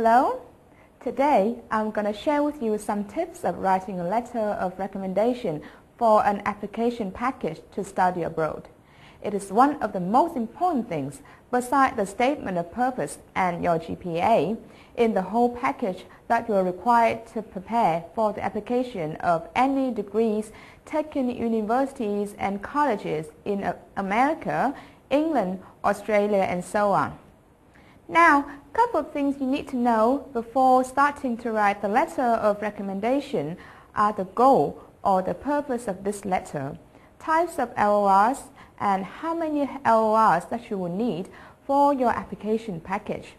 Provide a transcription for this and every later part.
Hello! Today I'm going to share with you some tips of writing a letter of recommendation for an application package to study abroad. It is one of the most important things, beside the statement of purpose and your GPA, in the whole package that you are required to prepare for the application of any degrees taken in universities and colleges in America, England, Australia, and so on. Now, a couple of things you need to know before starting to write the letter of recommendation are the goal or the purpose of this letter, types of LORs, and how many LORs that you will need for your application package.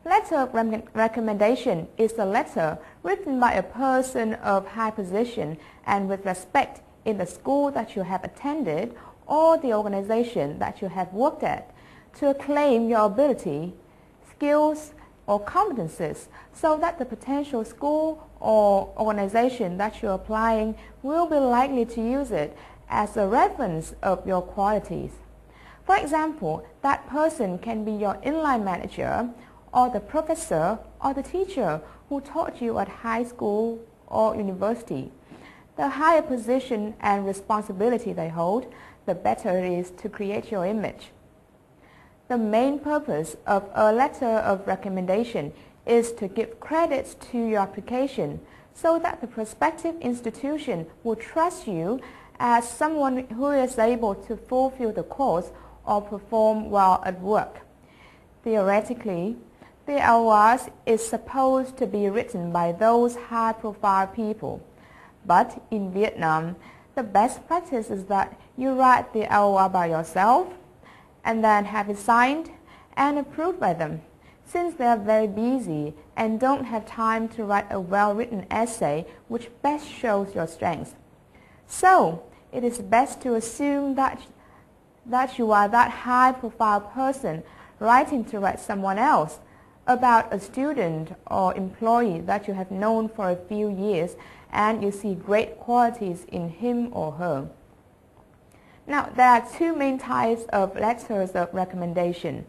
Letter of recommendation is a letter written by a person of high position and with respect in the school that you have attended or the organization that you have worked at, to claim your ability, skills, or competences so that the potential school or organization that you're applying will be likely to use it as a reference of your qualities. For example, that person can be your inline manager or the professor or the teacher who taught you at high school or university. The higher position and responsibility they hold, the better it is to create your image. The main purpose of a letter of recommendation is to give credits to your application so that the prospective institution will trust you as someone who is able to fulfill the course or perform well at work. Theoretically, the LORs is supposed to be written by those high-profile people. But in Vietnam, the best practice is that you write the LOR by yourself and then have it signed and approved by them, since they are very busy and don't have time to write a well-written essay which best shows your strengths. So, it is best to assume that you are that high-profile person writing to write someone else about a student or employee that you have known for a few years and you see great qualities in him or her. Now, there are two main types of letters of recommendation.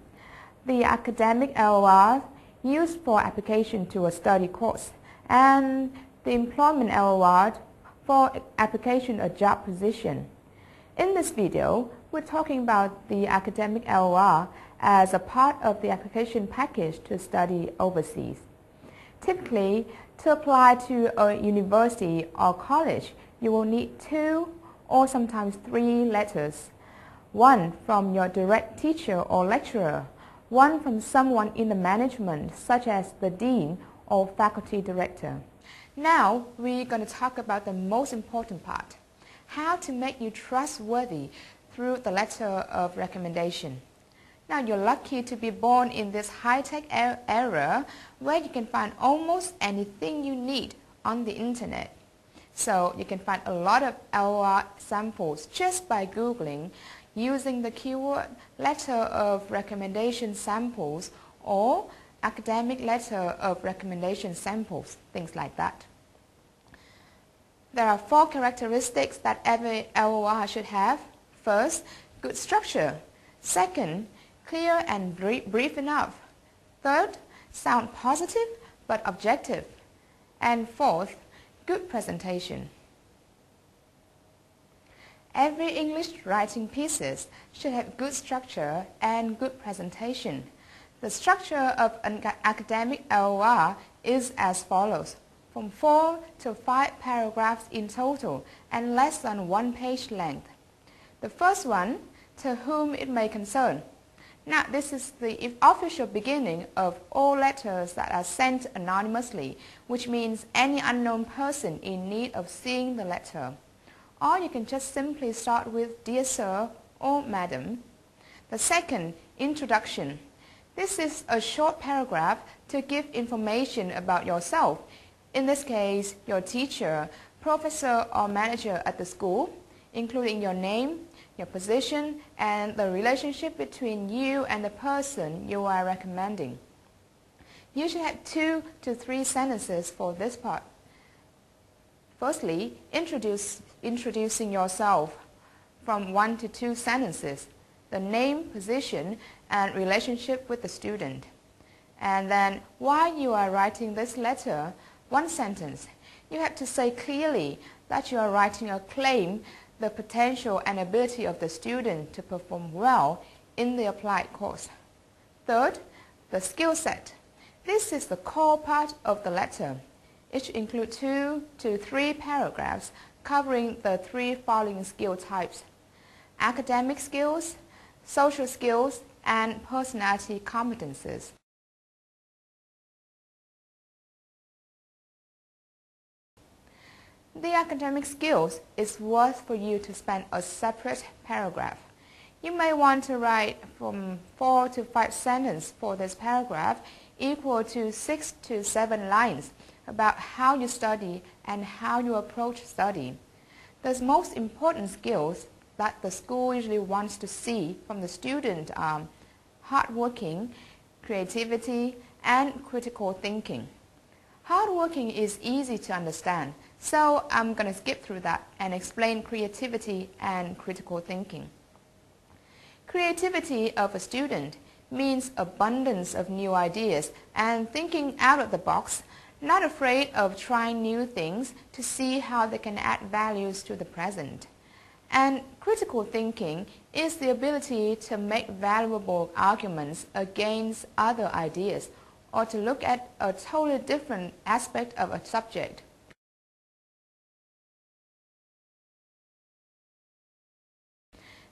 The academic LOR used for application to a study course and the employment LOR for application to a job position. In this video, we're talking about the academic LOR as a part of the application package to study overseas. Typically, to apply to a university or college, you will need 2 or sometimes 3 letters. One from your direct teacher or lecturer, one from someone in the management such as the dean or faculty director. Now we're going to talk about the most important part, how to make you trustworthy through the letter of recommendation. Now you're lucky to be born in this high-tech era where you can find almost anything you need on the internet. So you can find a lot of LOR samples just by Googling using the keyword letter of recommendation samples or academic letter of recommendation samples, things like that. There are 4 characteristics that every LOR should have. First, good structure. Second, clear and brief enough. Third, sound positive but objective. And fourth, good presentation. Every English writing pieces should have good structure and good presentation. The structure of an academic LOR is as follows, from 4 to 5 paragraphs in total and less than 1 page length. The first one, to whom it may concern. Now, this is the official beginning of all letters that are sent anonymously, which means any unknown person in need of seeing the letter. Or you can just simply start with Dear Sir or Madam. The second, introduction. This is a short paragraph to give information about yourself, in this case, your teacher, professor or manager at the school, including your name, your position, and the relationship between you and the person you are recommending. You should have 2 to 3 sentences for this part. Firstly, introducing yourself from 1 to 2 sentences, the name, position, and relationship with the student. And then while you are writing this letter, one sentence, you have to say clearly that you are writing a claim the potential and ability of the student to perform well in the applied course. Third, the skill set. This is the core part of the letter. It should include 2 to 3 paragraphs covering the 3 following skill types: academic skills, social skills, and personality competences. The academic skills is worth for you to spend a separate paragraph. You may want to write from 4 to 5 sentences for this paragraph, equal to 6 to 7 lines about how you study and how you approach study. The most important skills that the school usually wants to see from the student are hardworking, creativity, and critical thinking. Hardworking is easy to understand, so I'm going to skip through that and explain creativity and critical thinking. Creativity of a student means abundance of new ideas and thinking out of the box, not afraid of trying new things to see how they can add values to the present. And critical thinking is the ability to make valuable arguments against other ideas or to look at a totally different aspect of a subject.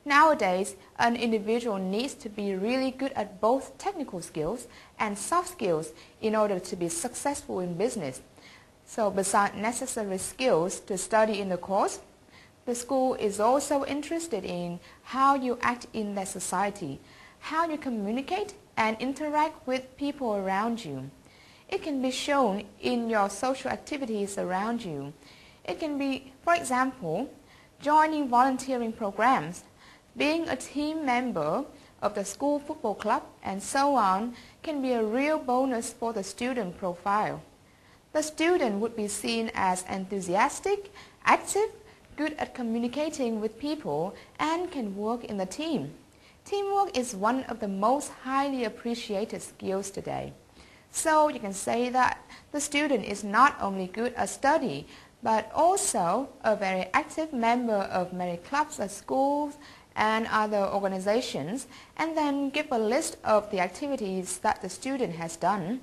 Nowadays, an individual needs to be really good at both technical skills and soft skills in order to be successful in business. So besides necessary skills to study in the course, the school is also interested in how you act in their society, how you communicate and interact with people around you. It can be shown in your social activities around you. It can be, for example, joining volunteering programs, being a team member of the school football club, and so on can be a real bonus for the student profile. The student would be seen as enthusiastic, active, good at communicating with people, and can work in the team. Teamwork is one of the most highly appreciated skills today. So you can say that the student is not only good at study, but also a very active member of many clubs at schools and other organizations, and then give a list of the activities that the student has done.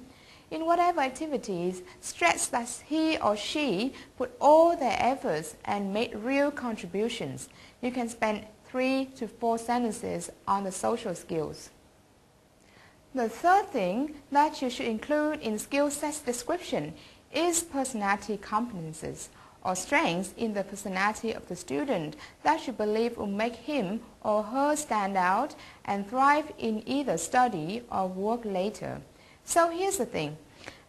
In whatever activities, stress that he or she put all their efforts and made real contributions. You can spend 3 to 4 sentences on the social skills. The third thing that you should include in skill sets description is personality competences, or strengths in the personality of the student that you believe will make him or her stand out and thrive in either study or work later. So here's the thing.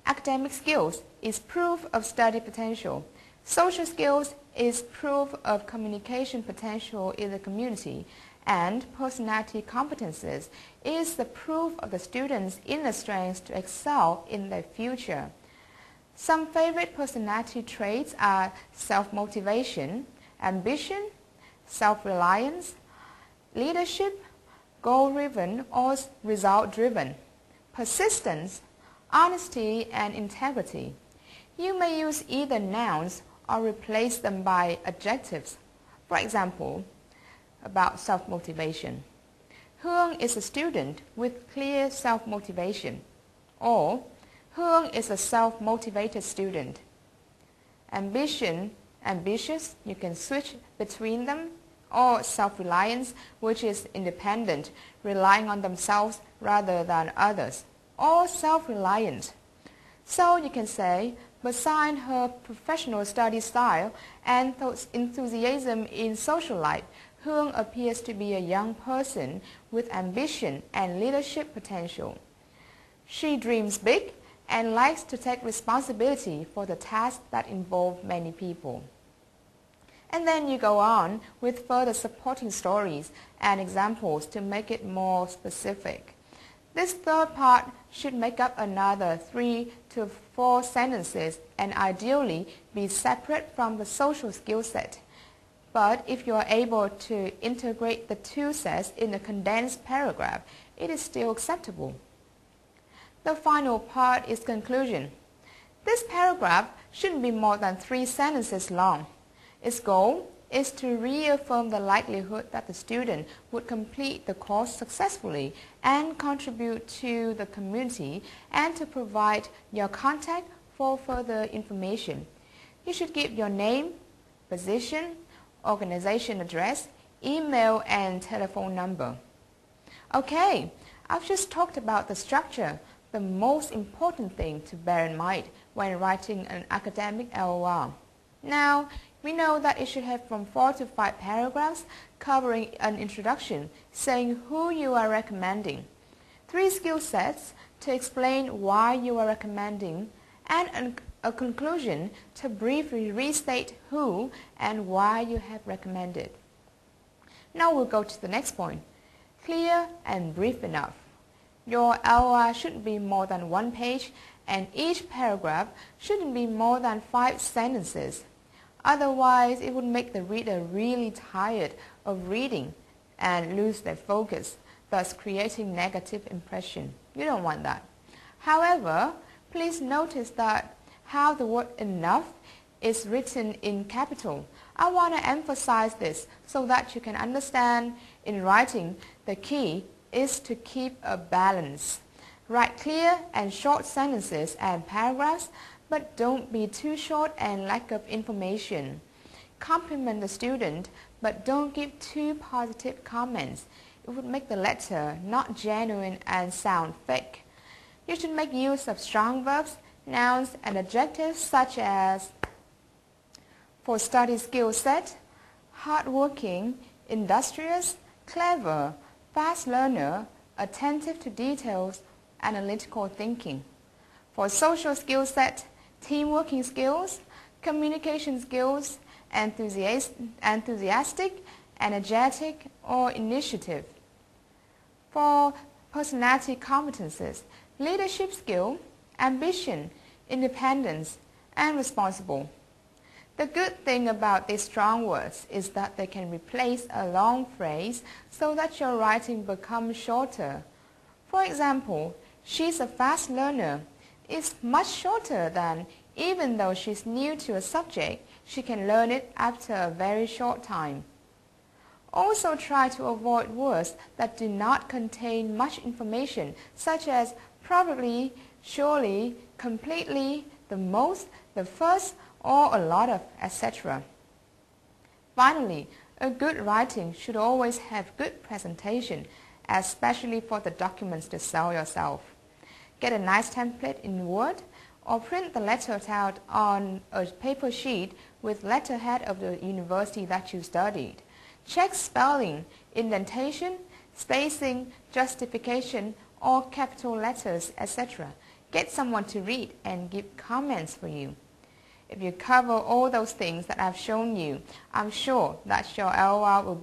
Academic skills is proof of study potential. Social skills is proof of communication potential in the community, and personality competences is the proof of the student's inner strengths to excel in their future. Some favorite personality traits are self-motivation, ambition, self-reliance, leadership, goal-driven or result-driven, persistence, honesty, and integrity. You may use either nouns or replace them by adjectives. For example, about self-motivation. Hương is a student with clear self-motivation. Or, Hương is a self-motivated student. Ambition, ambitious, you can switch between them. Or self-reliance, which is independent, relying on themselves rather than others. Or self-reliant. So you can say, beside her professional study style and enthusiasm in social life, Hương appears to be a young person with ambition and leadership potential. She dreams big and likes to take responsibility for the tasks that involve many people. And then you go on with further supporting stories and examples to make it more specific. This third part should make up another 3 to 4 sentences and ideally be separate from the social skill set. But if you are able to integrate the two sets in a condensed paragraph, it is still acceptable. The final part is conclusion. This paragraph shouldn't be more than 3 sentences long. Its goal is to reaffirm the likelihood that the student would complete the course successfully and contribute to the community, and to provide your contact for further information. You should give your name, position, organization address, email, and telephone number. Okay, I've just talked about the structure, the most important thing to bear in mind when writing an academic LOR. Now, we know that it should have from 4 to 5 paragraphs covering an introduction, saying who you are recommending, 3 skill sets to explain why you are recommending, and a conclusion to briefly restate who and why you have recommended. Now we'll go to the next point. Clear and brief enough. Your LOR shouldn't be more than 1 page, and each paragraph shouldn't be more than 5 sentences. Otherwise, it would make the reader really tired of reading and lose their focus, thus creating negative impression. You don't want that. However, please notice that how the word enough is written in capital. I want to emphasize this so that you can understand in writing the key is to keep a balance. Write clear and short sentences and paragraphs, but don't be too short and lack of information. Compliment the student, but don't give too positive comments. It would make the letter not genuine and sound fake. You should make use of strong verbs, nouns, and adjectives such as for study skill set, hardworking, industrious, clever, fast learner, attentive to details, analytical thinking. For social skill set, teamworking skills, communication skills, enthusiastic, energetic, or initiative. For personality competences, leadership skill, ambition, independence, and responsible. The good thing about these strong words is that they can replace a long phrase so that your writing becomes shorter. For example, she's a fast learner is much shorter than even though she's new to a subject, she can learn it after a very short time. Also try to avoid words that do not contain much information, such as probably, surely, completely, the most, the first, or a lot of, etc. Finally, a good writing should always have good presentation, especially for the documents to sell yourself. Get a nice template in Word, or print the letters out on a paper sheet with letterhead of the university that you studied. Check spelling, indentation, spacing, justification, or capital letters, etc. Get someone to read and give comments for you. If you cover all those things that I've shown you, I'm sure that your LOR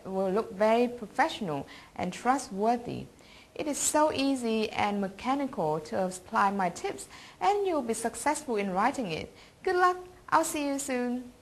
will look very professional and trustworthy. It is so easy and mechanical to apply my tips, and you'll be successful in writing it. Good luck! I'll see you soon.